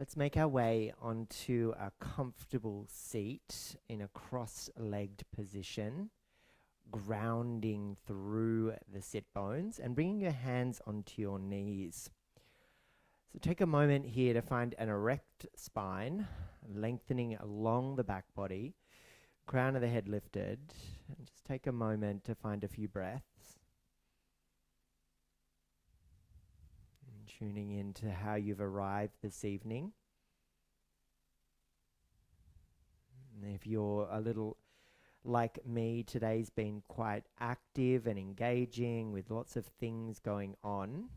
Let's make our way onto a comfortable seat in a cross-legged position, grounding through the sit bones and bringing your hands onto your knees. So take a moment here to find an erect spine, lengthening along the back body, crown of the head lifted, and just take a moment to find a few breaths. Tuning into how you've arrived this evening. And if you're a little like me, today's been quite active and engaging with lots of things going on.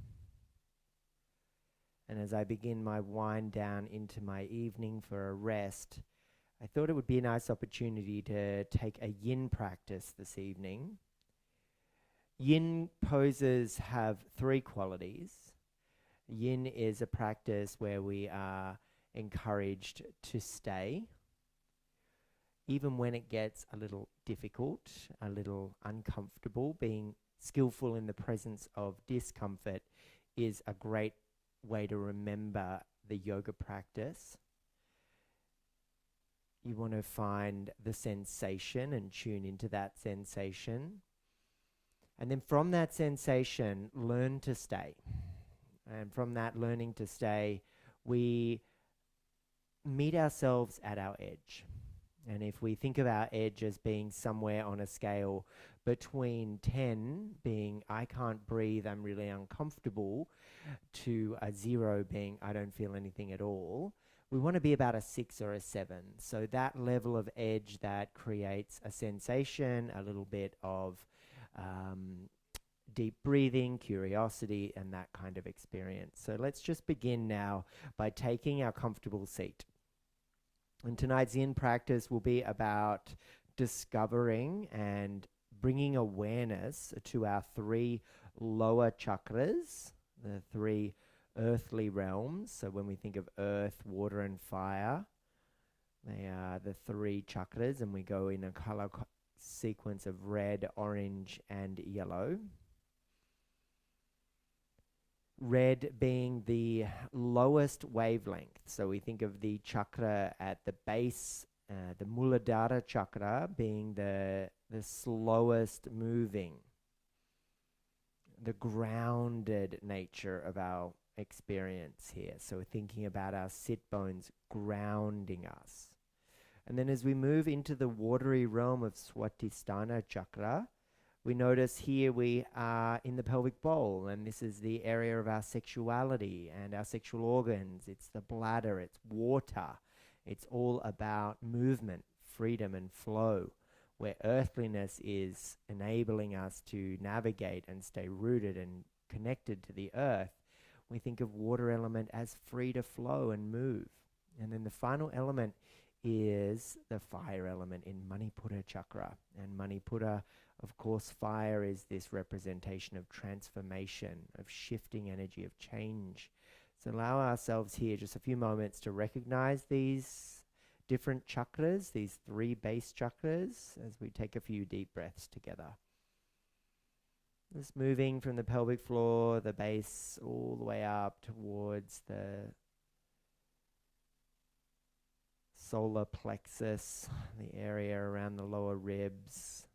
And as I begin my wind down into my evening for a rest, I thought it would be a nice opportunity to take a yin practice this evening. Yin poses have three qualities. Yin is a practice where we are encouraged to stay, even when it gets a little difficult, a little uncomfortable. Being skillful in the presence of discomfort is a great way to remember the yoga practice. You want to find the sensation and tune into that sensation. And then from that sensation, learn to stay. And from that learning to stay, we meet ourselves at our edge. And if we think of our edge as being somewhere on a scale between 10 being I can't breathe, I'm really uncomfortable, to a 0 being I don't feel anything at all, we want to be about a 6 or a 7. So that level of edge that creates a sensation, a little bit of deep breathing, curiosity, and that kind of experience. So let's just begin now by taking our comfortable seat. And tonight's Yin practice will be about discovering and bringing awareness to our three lower chakras, the three earthly realms. So when we think of earth, water, and fire, they are the three chakras, and we go in a color sequence of red, orange, and yellow. Red being the lowest wavelength. So we think of the chakra at the base, the Muladhara chakra being the slowest moving, the grounded nature of our experience here. So we're thinking about our sit bones grounding us. And then as we move into the watery realm of Svadhisthana chakra, we notice here we are in the pelvic bowl, and this is the area of our sexuality and our sexual organs. It's the bladder, it's water. It's all about movement, freedom, and flow, where earthliness is enabling us to navigate and stay rooted and connected to the earth. We think of water element as free to flow and move. And then the final element is the fire element in Manipura chakra. And Manipura, of course, fire is this representation of transformation, of shifting energy, of change. So allow ourselves here just a few moments to recognize these different chakras, these three base chakras, as we take a few deep breaths together. Just moving from the pelvic floor, the base, all the way up towards the solar plexus, the area around the lower ribs,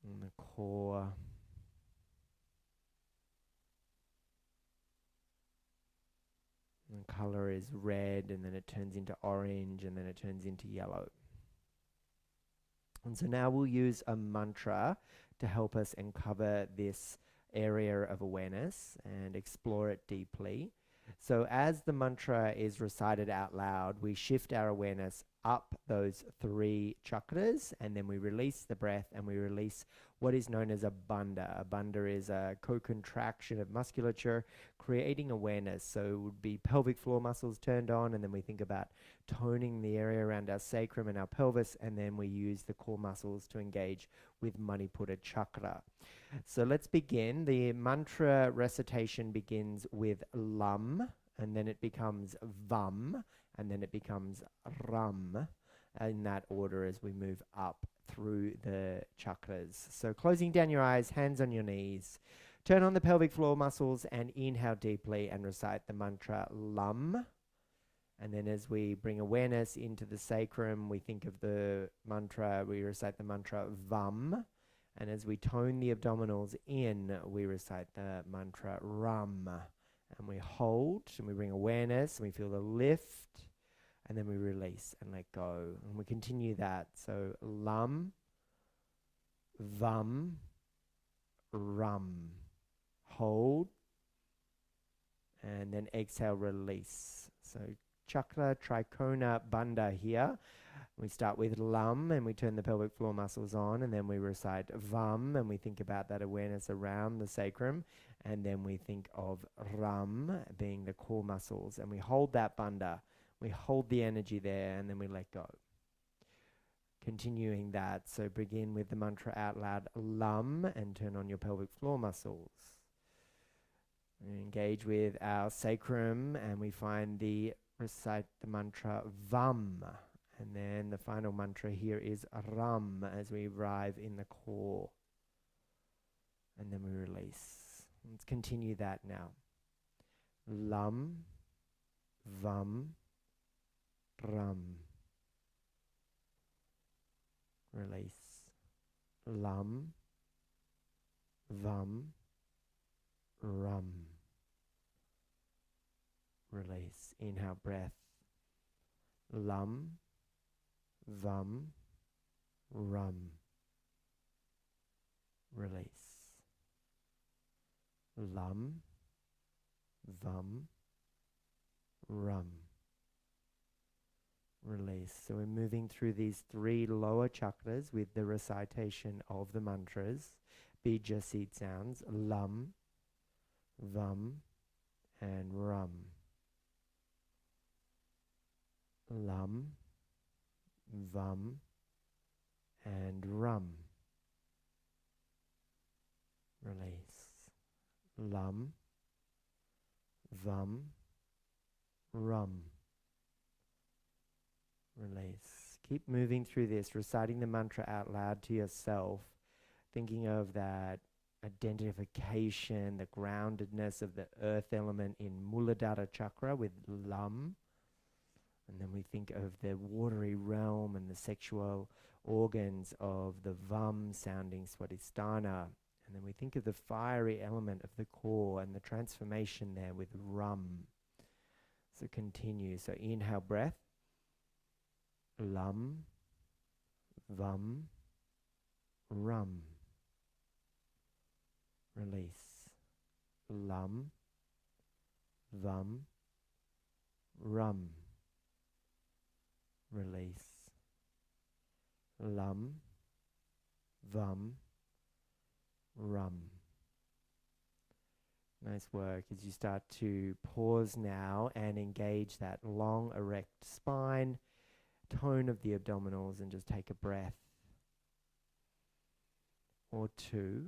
and the core. And the color is red, and then it turns into orange, and then it turns into yellow. And so now we'll use a mantra to help us uncover this area of awareness and explore it deeply. So as the mantra is recited out loud, we shift our awareness up those three chakras, and then we release the breath, and we release what is known as a bandha. A bandha is a co-contraction of musculature, creating awareness. So it would be pelvic floor muscles turned on, and then we think about toning the area around our sacrum and our pelvis, and then we use the core muscles to engage with Manipura chakra. So let's begin. The mantra recitation begins with lam, and then it becomes vam, and then it becomes ram, in that order as we move up through the chakras. So closing down your eyes, hands on your knees, Turn on the pelvic floor muscles and inhale deeply and recite the mantra LUM. And then as we bring awareness into the sacrum, we think of the mantra, we recite the mantra VAM. And as we tone the abdominals in, we recite the mantra RAM. And we hold and we bring awareness and we feel the lift. And then we release and let go. And we continue that. So LUM, VAM, RAM. Hold. And then exhale, release. So Chakra Trikona Bandha here. We start with LUM and we turn the pelvic floor muscles on, and then we recite VAM and we think about that awareness around the sacrum, and then we think of RAM being the core muscles, and we hold that bandha. We hold the energy there and then we let go. Continuing that, so begin with the mantra out loud, LUM, and turn on your pelvic floor muscles. We engage with our sacrum and we recite the mantra VAM. And then the final mantra here is RAM as we arrive in the core. And then we release. Let's continue that now. LUM, VAM, RAM. Release. LUM, VAM, RAM. Release. Inhale, breath. LUM, VAM, RAM. Release. LUM, VAM, RAM. Release. So we're moving through these 3 lower chakras with the recitation of the mantras, bija seed sounds, LUM, VAM, and RAM. LUM, VAM, and RAM. Release. LUM, VAM, RAM. Release. Keep moving through this, reciting the mantra out loud to yourself, thinking of that identification, the groundedness of the earth element in Muladhara chakra with LUM. And then we think of the watery realm and the sexual organs of the VAM sounding Svadhisthana. And then we think of the fiery element of the core and the transformation there with RAM. So continue. So inhale, breath. LUM, VAM, RAM. Release. LUM, VAM, RAM. Release. LUM, VAM, RAM. Nice work. As you start to pause now and engage that long, erect spine, tone of the abdominals, and just take a breath or 2.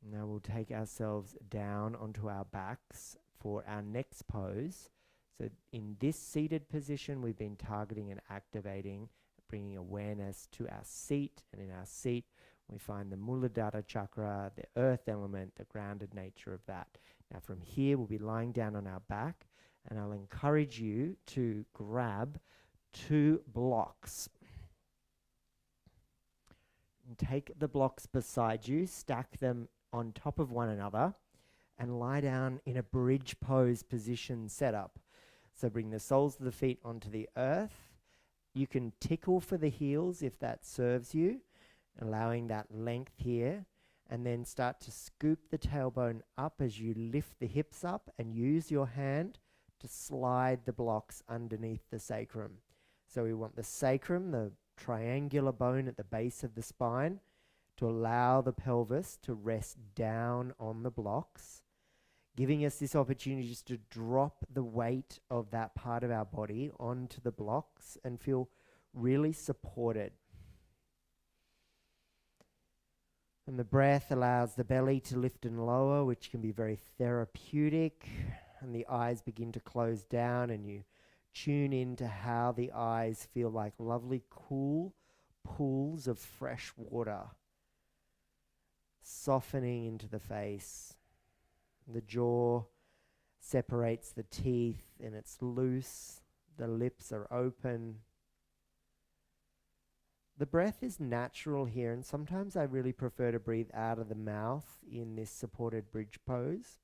Now we'll take ourselves down onto our backs for our next pose. So in this seated position, we've been targeting and activating, bringing awareness to our seat. And in our seat, we find the Muladhara chakra, the earth element, the grounded nature of that. Now from here, we'll be lying down on our back, and I'll encourage you to grab 2 blocks. And take the blocks beside you, stack them on top of one another, and lie down in a bridge pose position setup. So bring the soles of the feet onto the earth. You can tickle for the heels if that serves you, allowing that length here, and then start to scoop the tailbone up as you lift the hips up and use your hand to slide the blocks underneath the sacrum. So we want the sacrum, the triangular bone at the base of the spine, to allow the pelvis to rest down on the blocks, giving us this opportunity just to drop the weight of that part of our body onto the blocks and feel really supported. And the breath allows the belly to lift and lower, which can be very therapeutic, and the eyes begin to close down, and you tune into how the eyes feel like lovely, cool pools of fresh water softening into the face. The jaw separates the teeth and it's loose. The lips are open. The breath is natural here, and sometimes I really prefer to breathe out of the mouth in this supported bridge pose.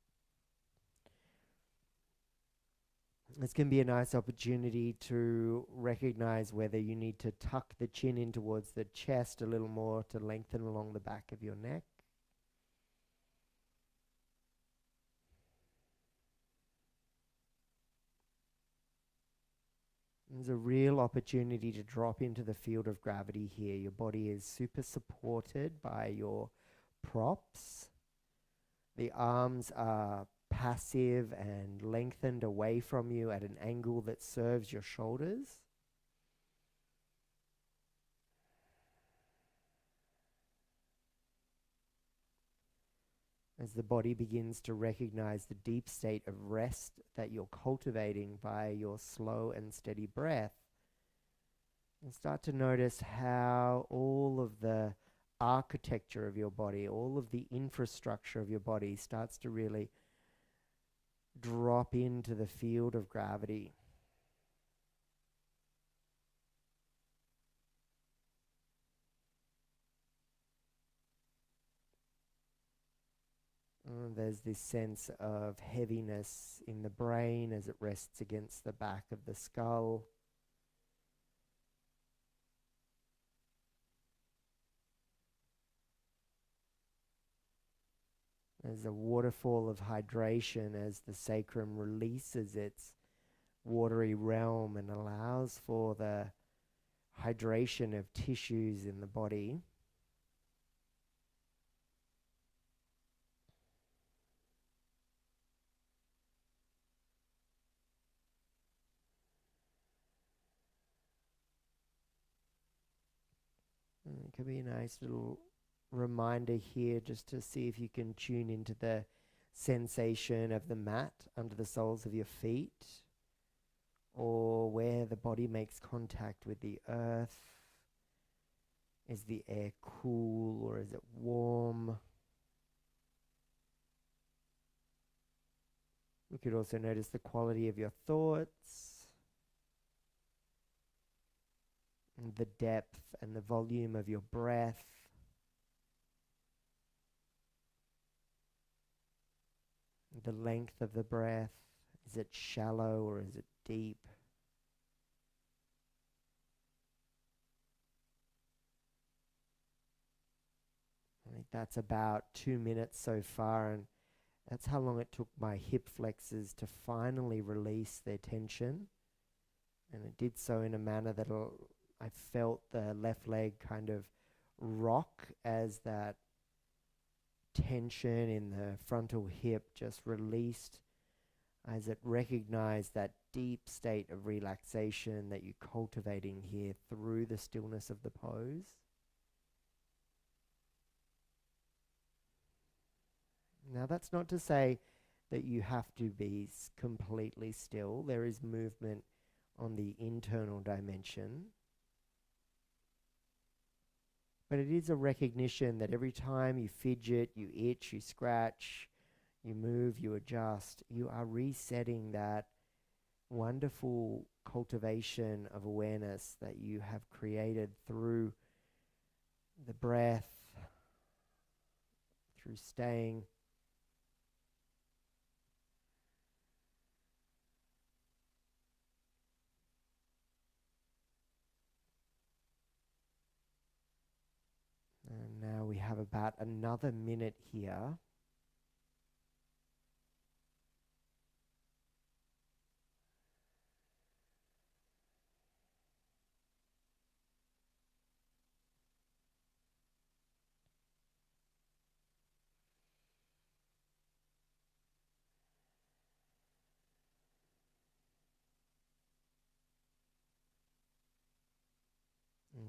This can be a nice opportunity to recognize whether you need to tuck the chin in towards the chest a little more to lengthen along the back of your neck. There's a real opportunity to drop into the field of gravity here. Your body is super supported by your props. The arms are passive and lengthened away from you at an angle that serves your shoulders. As the body begins to recognize the deep state of rest that you're cultivating by your slow and steady breath, and start to notice how all of the architecture of your body, all of the infrastructure of your body starts to really drop into the field of gravity. There's this sense of heaviness in the brain as it rests against the back of the skull. There's a waterfall of hydration as the sacrum releases its watery realm and allows for the hydration of tissues in the body. It could be a nice little reminder here just to see if you can tune into the sensation of the mat under the soles of your feet, or where the body makes contact with the earth. Is the air cool or is it warm? You could also notice the quality of your thoughts, and the depth and the volume of your breath. The length of the breath. Is it shallow or is it deep? I think that's about 2 minutes so far, and that's how long it took my hip flexors to finally release their tension. And it did so in a manner that I felt the left leg kind of rock as that tension in the frontal hip just released, as it recognized that deep state of relaxation that you're cultivating here through the stillness of the pose. Now, that's not to say that you have to be completely still. There is movement on the internal dimension. But it is a recognition that every time you fidget, you itch, you scratch, you move, you adjust, you are resetting that wonderful cultivation of awareness that you have created through the breath, through staying. And now we have about another minute here.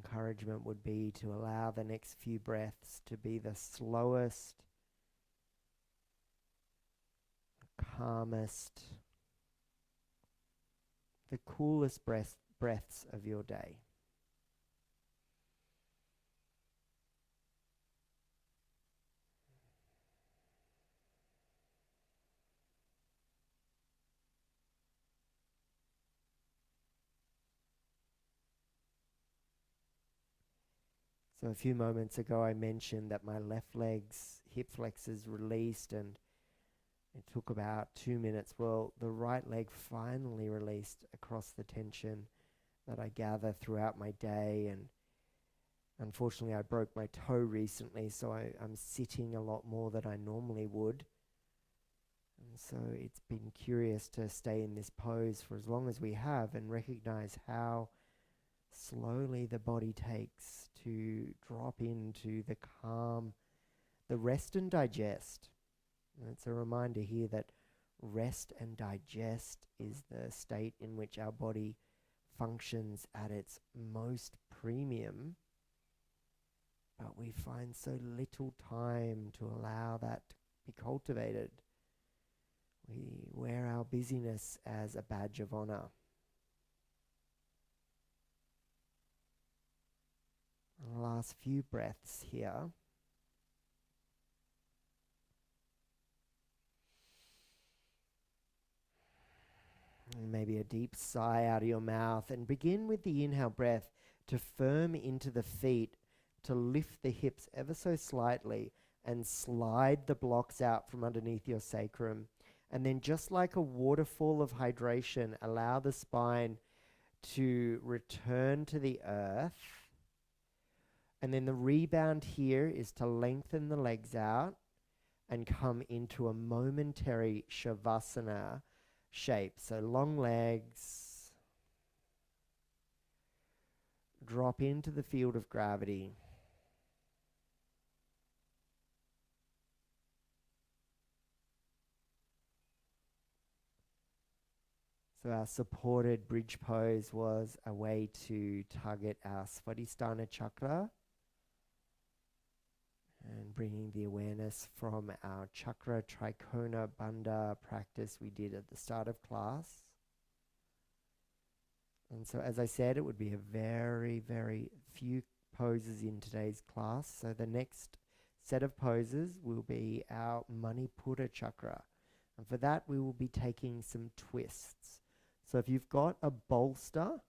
Encouragement would be to allow the next few breaths to be the slowest, calmest, the coolest breaths of your day. So a few moments ago I mentioned that my left leg's hip flexors released and it took about 2 minutes. Well, the right leg finally released across the tension that I gather throughout my day, and unfortunately I broke my toe recently, so I'm sitting a lot more than I normally would. And so it's been curious to stay in this pose for as long as we have and recognize how slowly the body takes to drop into the calm, the rest and digest. And it's a reminder here that rest and digest is the state in which our body functions at its most premium, but we find so little time to allow that to be cultivated. We wear our busyness as a badge of honor. Last few breaths here. And maybe a deep sigh out of your mouth, and begin with the inhale breath to firm into the feet, to lift the hips ever so slightly and slide the blocks out from underneath your sacrum. And then just like a waterfall of hydration, allow the spine to return to the earth. And then the rebound here is to lengthen the legs out and come into a momentary Shavasana shape. So long legs, drop into the field of gravity. So our supported bridge pose was a way to target our Svadhisthana chakra and bringing the awareness from our Chakra Trikona Bandha practice we did at the start of class. And so as I said, it would be a very, very few poses in today's class. So the next set of poses will be our Manipura chakra. And for that, we will be taking some twists. So if you've got a bolster,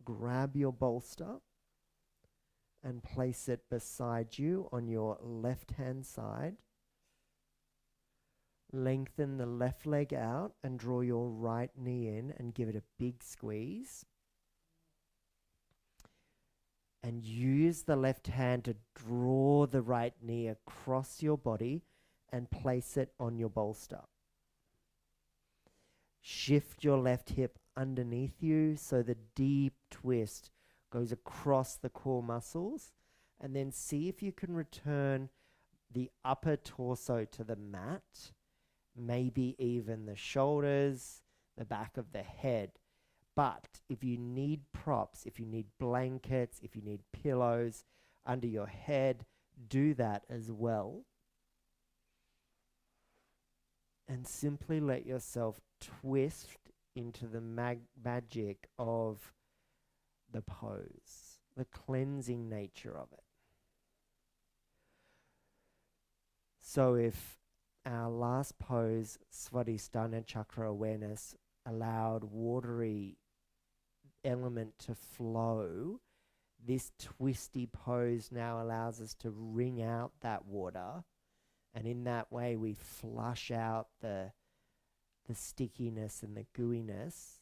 grab your bolster and place it beside you on your left-hand side. Lengthen the left leg out and draw your right knee in and give it a big squeeze. And use the left hand to draw the right knee across your body and place it on your bolster. Shift your left hip underneath you so the deep twist goes across the core muscles, and then see if you can return the upper torso to the mat, maybe even the shoulders, the back of the head. But if you need props, if you need blankets, if you need pillows under your head, do that as well. And simply let yourself twist into the magic of the pose, the cleansing nature of it. So if our last pose, Svadhisthana chakra awareness, allowed watery element to flow, this twisty pose now allows us to wring out that water, and in that way we flush out the stickiness and the gooiness,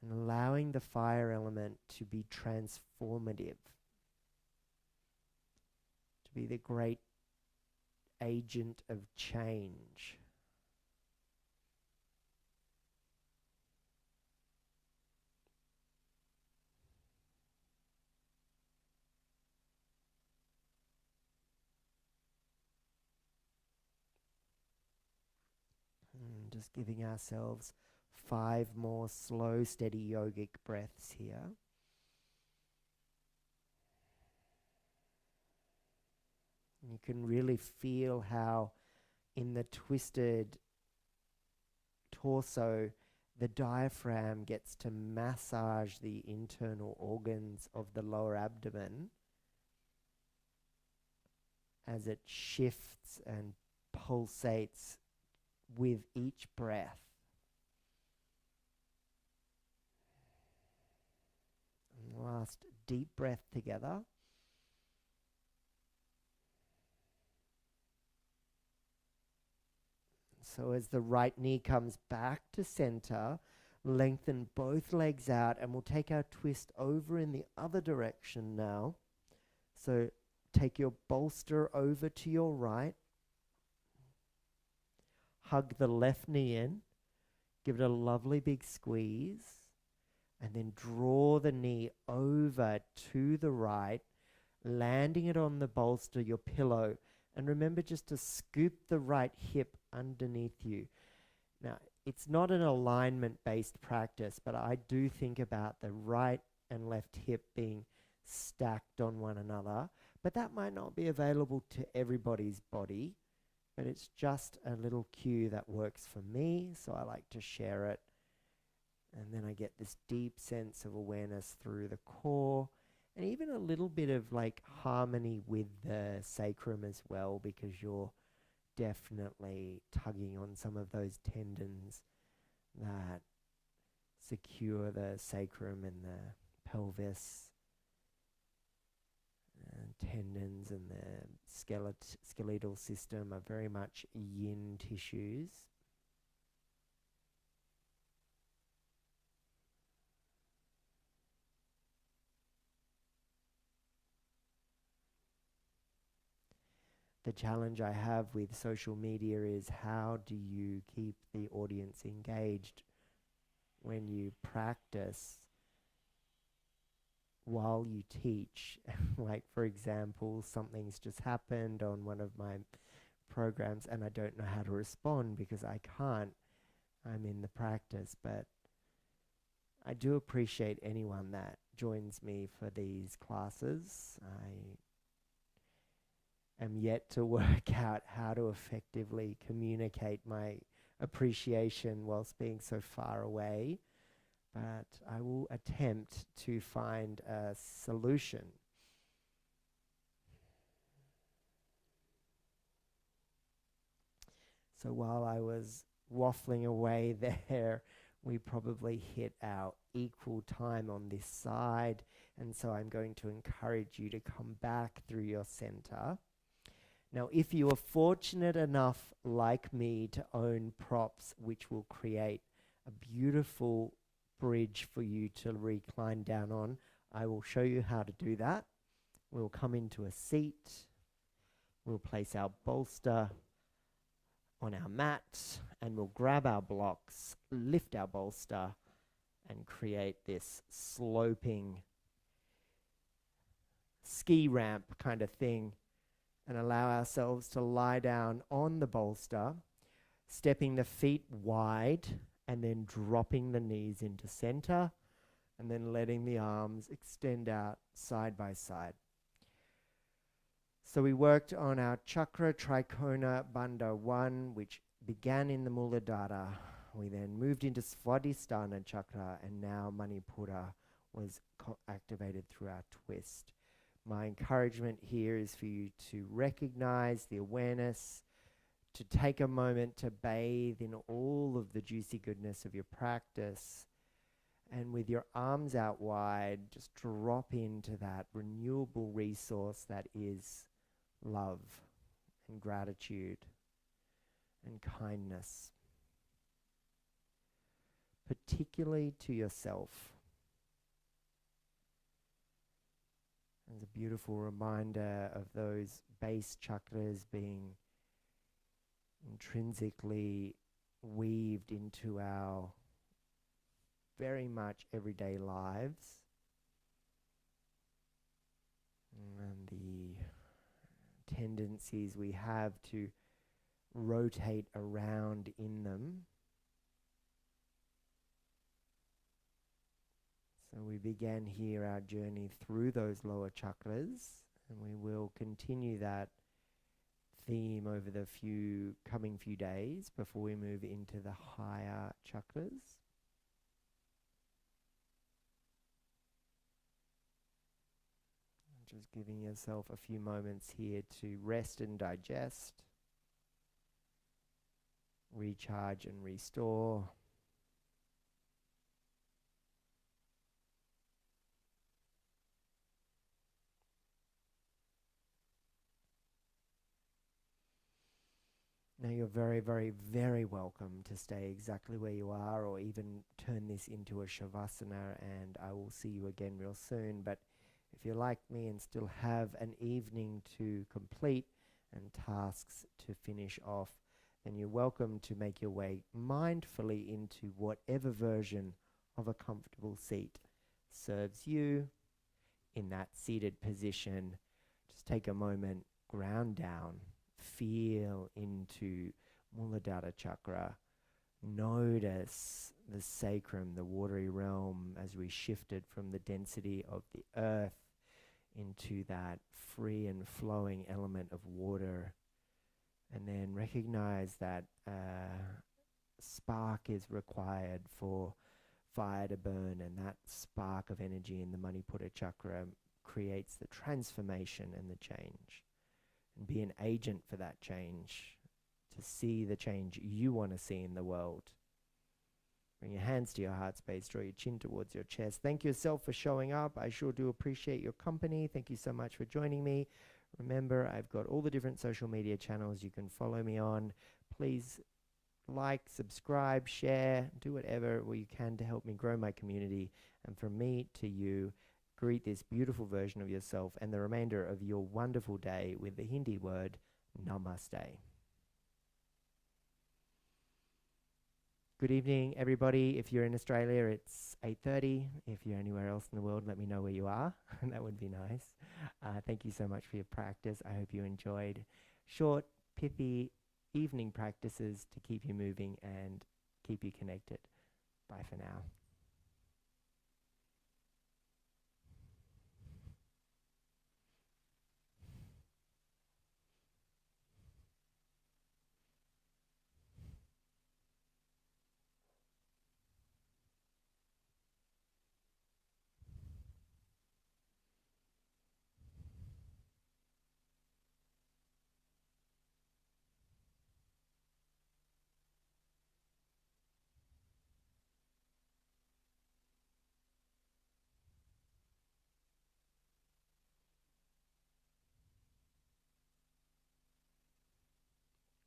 and allowing the fire element to be transformative, to be the great agent of change. And just giving ourselves 5 more slow, steady yogic breaths here. You can really feel how in the twisted torso, the diaphragm gets to massage the internal organs of the lower abdomen as it shifts and pulsates with each breath. And last deep breath together. So as the right knee comes back to center, lengthen both legs out, and we'll take our twist over in the other direction now. So take your bolster over to your right. Hug the left knee in. Give it a lovely big squeeze. And then draw the knee over to the right, landing it on the bolster, your pillow. And remember just to scoop the right hip underneath you. Now, it's not an alignment-based practice, but I do think about the right and left hip being stacked on one another. But that might not be available to everybody's body, but it's just a little cue that works for me, so I like to share it. And then I get this deep sense of awareness through the core, and even a little bit of like harmony with the sacrum as well, because you're definitely tugging on some of those tendons that secure the sacrum and the pelvis. Tendons and the skeletal system are very much yin tissues. The challenge I have with social media is, how do you keep the audience engaged when you practice while you teach? Like, for example, something's just happened on one of my programs and I don't know how to respond because I can't. I'm in the practice, but I do appreciate anyone that joins me for these classes. I am yet to work out how to effectively communicate my appreciation whilst being so far away, but I will attempt to find a solution. So while I was waffling away there, we probably hit our equal time on this side, and so I'm going to encourage you to come back through your center. Now, if you are fortunate enough, like me, to own props which will create a beautiful bridge for you to recline down on, I will show you how to do that. We'll come into a seat. We'll place our bolster on our mat, and we'll grab our blocks, lift our bolster, and create this sloping ski ramp kind of thing, and allow ourselves to lie down on the bolster, stepping the feet wide and then dropping the knees into center, and then letting the arms extend out side by side. So we worked on our Chakra Trikona Bandha 1, which began in the Muladhara. We then moved into Svadhisthana chakra, and now Manipura was activated through our twist. My encouragement here is for you to recognize the awareness, to take a moment to bathe in all of the juicy goodness of your practice, and with your arms out wide, just drop into that renewable resource that is love and gratitude and kindness, particularly to yourself. It's a beautiful reminder of those base chakras being intrinsically weaved into our very much everyday lives, and the tendencies we have to rotate around in them. So we began here our journey through those lower chakras, and we will continue that theme over the coming few days before we move into the higher chakras. Just giving yourself a few moments here to rest and digest, recharge and restore. Now you're very, very, very welcome to stay exactly where you are, or even turn this into a Shavasana, and I will see you again real soon. But if you're like me and still have an evening to complete and tasks to finish off, then you're welcome to make your way mindfully into whatever version of a comfortable seat serves you. In that seated position, just take a moment, ground down, feel into Muladhara chakra. Notice the sacrum, the watery realm, as we shifted from the density of the earth into that free and flowing element of water. And then recognize that spark is required for fire to burn, and that spark of energy in the Manipura chakra creates the transformation and the change. And be an agent for that change, to see the change you want to see in the world. Bring your hands to your heart space, draw your chin towards your chest. Thank yourself for showing up. I sure do appreciate your company. Thank you so much for joining me. Remember, I've got all the different social media channels you can follow me on. Please like, subscribe, share, do whatever you can to help me grow my community. And from me to you, greet this beautiful version of yourself and the remainder of your wonderful day with the Hindi word Namaste. Good evening, everybody. If you're in Australia, it's 8:30. If you're anywhere else in the world, let me know where you are. That would be nice. Thank you so much for your practice. I hope you enjoyed short, pithy evening practices to keep you moving and keep you connected. Bye for now.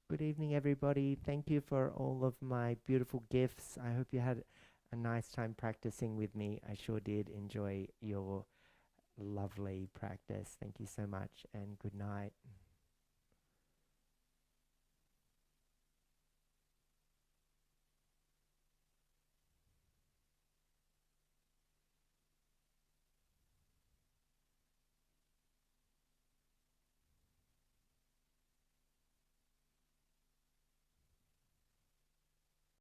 Good evening, everybody. Thank you for all of my beautiful gifts. I hope you had a nice time practicing with me. I sure did enjoy your lovely practice. Thank you so much, and good night.